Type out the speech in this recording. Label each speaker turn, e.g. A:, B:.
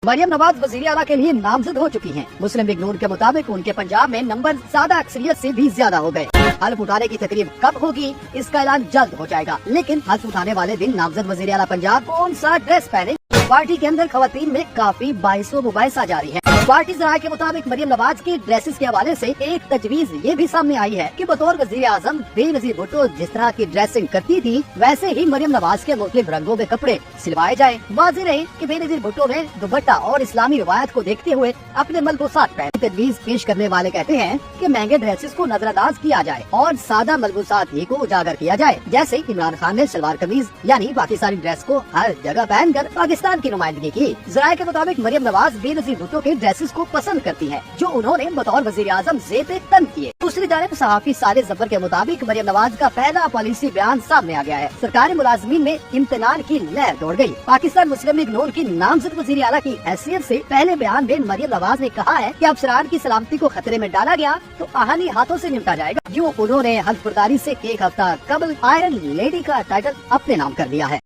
A: مریم نواز وزیر اعلیٰ کے لیے نامزد ہو چکی ہیں۔ مسلم لیگ نون کے مطابق ان کے پنجاب میں نمبر زیادہ اکثریت سے بھی زیادہ ہو گئے۔ حلف اٹھانے کی تقریب کب ہوگی اس کا اعلان جلد ہو جائے گا، لیکن حلف اٹھانے والے دن نامزد وزیر اعلیٰ پنجاب کون سا ڈریس پہنے پارٹی کے اندر خواتین میں کافی باعث و مباحثہ جاری ہے۔ پارٹی ذرائع کے مطابق مریم نواز کی ڈریسز کے حوالے سے ایک تجویز یہ بھی سامنے آئی ہے کہ بطور وزیر اعظم بےنظیر بھٹو جس طرح کی ڈریسنگ کرتی تھی ویسے ہی مریم نواز کے مختلف رنگوں میں کپڑے سلوائے جائیں۔ واضح رہے کہ بےنظیر بھٹو نے دوپٹہ اور اسلامی روایت کو دیکھتے ہوئے اپنے ملبوسات پہنے۔ تجویز پیش کرنے والے کہتے ہیں کہ مہنگے ڈریسز کو نظر انداز کیا جائے اور سادہ ملبوسات ہی کو اجاگر کیا جائے، جیسے عمران خان نے شلوار قمیض یعنی پاکستانی ڈریس کو ہر جگہ پہن کر پاکستان کی نمائندگی کی۔ ذرائع کے مطابق مریم نواز بےنظیر بھٹو کے ڈریسز کو پسند کرتی ہے جو انہوں نے بطور وزیر اعظم زیر تنقید کیے۔ دوسری جانب صحافی صالح ظفر کے مطابق مریم نواز کا پہلا پالیسی بیان سامنے آ گیا ہے۔ سرکاری ملازمین میں امتنان کی لہر دوڑ گئی۔ پاکستان مسلم لیگ نون کی نامزد وزیر اعلیٰ کی حیثیت سے پہلے بیان میں مریم نواز نے کہا ہے کہ افسران کی سلامتی کو خطرے میں ڈالا گیا تو آہنی ہاتھوں سے نمٹا جائے گا۔ یوں انہوں نے حلف برداری سے ایک ہفتہ قبل آئرن لیڈی کا ٹائٹل اپنے نام کر لیا ہے۔